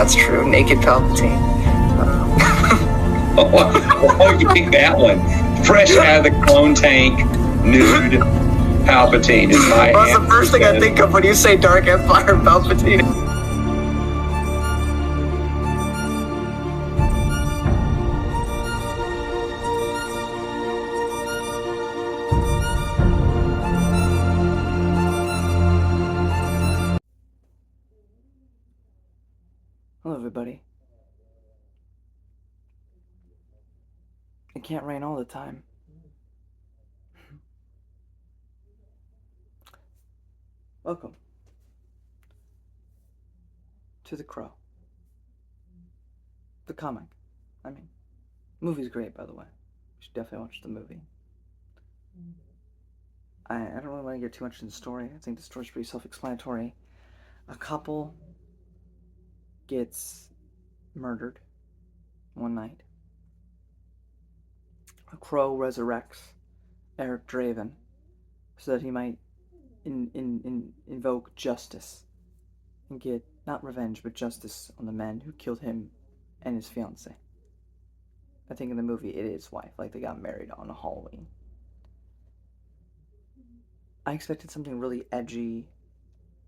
that's true. Naked Palpatine. Oh, you pick that one. Fresh out of the clone tank, nude Palpatine is my Well, that's the first thing I think of when you say Dark Empire Palpatine. Hello, everybody. It can't rain all the time. Welcome to The Crow. The comic. I mean, the movie's great, by the way. You should definitely watch the movie. I don't really want to get too much into the story. I think the story's pretty self-explanatory. A couple gets murdered one night. A crow resurrects Eric Draven so that he might invoke justice and get, not revenge, but justice on the men who killed him and his fiancée. I think in the movie it is his wife, like they got married on a Halloween. I expected something really edgy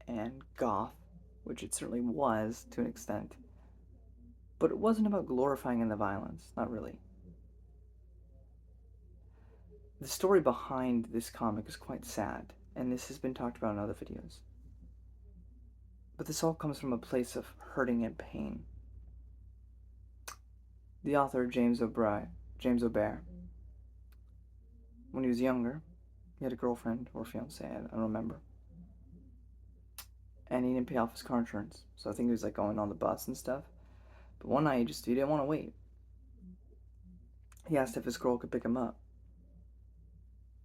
and goth, which it certainly was to an extent, but it wasn't about glorifying the violence, not really. The story behind this comic is quite sad, and this has been talked about in other videos. But this all comes from a place of hurting and pain. The author, James O'Barr, when he was younger, he had a girlfriend or fiancée, I don't remember. And he didn't pay off his car insurance, so I think he was like going on the bus and stuff. But one night he didn't want to wait. He asked if his girl could pick him up.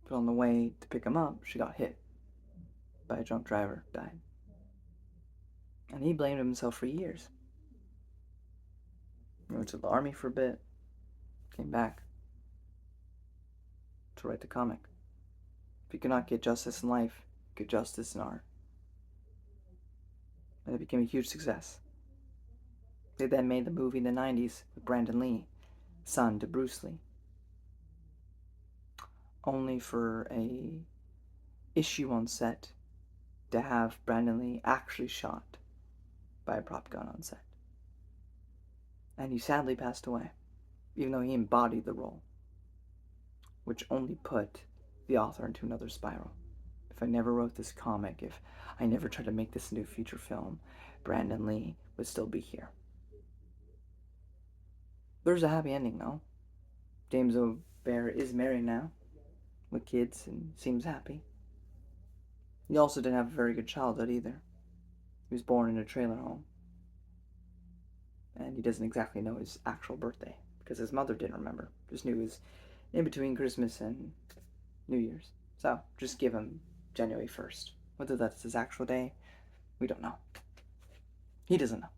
But on the way to pick him up, she got hit by a drunk driver, died. And he blamed himself for years. He went to the army for a bit, came back to write the comic. If you cannot get justice in life, get justice in art. And it became a huge success. They then made the movie in the 90s with Brandon Lee, son to Bruce Lee. Only for a issue on set to have Brandon Lee actually shot by a prop gun on set. And he sadly passed away, even though he embodied the role, which only put the author into another spiral. If I never wrote this comic, if I never tried to make this into a feature film, Brandon Lee would still be here. There's a happy ending, though. James O'Barr is married now, with kids, and seems happy. He also didn't have a very good childhood either. He was born in a trailer home. And he doesn't exactly know his actual birthday, because his mother didn't remember. Just knew it was in between Christmas and New Year's. So, just give him January 1st. Whether that's his actual day, we don't know. He doesn't know.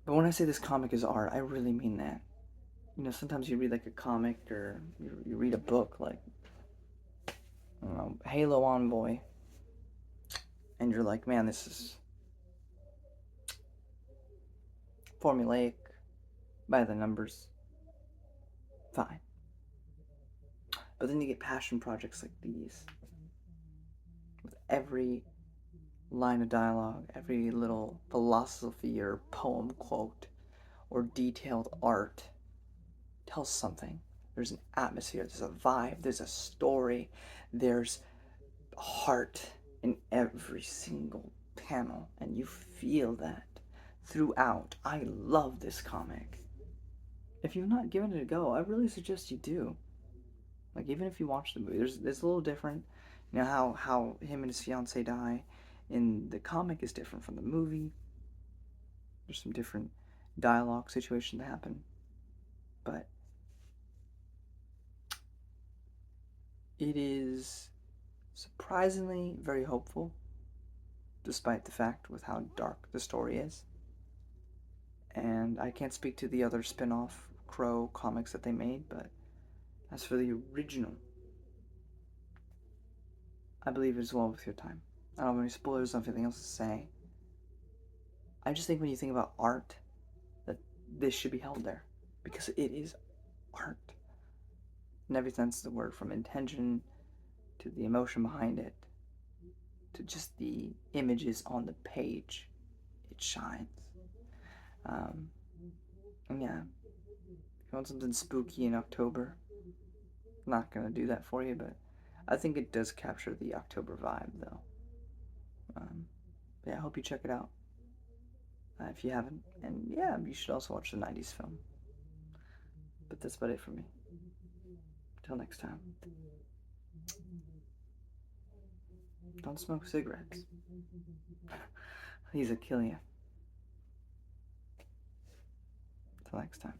But when I say this comic is art, I really mean that. You know, sometimes you read like a comic or you read a book like, I don't know, Halo Envoy, and you're like, man, this is formulaic, by the numbers, fine. But then you get passion projects like these, with every line of dialogue, every little philosophy or poem quote or detailed art tells something. There's an atmosphere, there's a vibe, there's a story, there's heart in every single panel, and you feel that throughout. I love this comic. If you've not given it a go, I really suggest you do. Like, even if you watch the movie, it's a little different. You know how him and his fiancée die in the comic is different from the movie. There's some different dialogue situations that happen. But it is surprisingly very hopeful, despite the fact with how dark the story is. And I can't speak to the other spin-off Crow comics that they made, but as for the original, I believe it is well worth your time. I don't have any spoilers, I don't have anything else to say. I just think when you think about art, that this should be held there because it is art in every sense of the word, from intention to the emotion behind it to just the images on the page. It shines. And yeah, if you want something spooky in October, I'm not gonna do that for you, but I think it does capture the October vibe, though. Yeah, I hope you check it out if you haven't. And yeah, you should also watch the 90s film. But that's about it for me. Till next time. Don't smoke cigarettes. These will kill you. Till next time.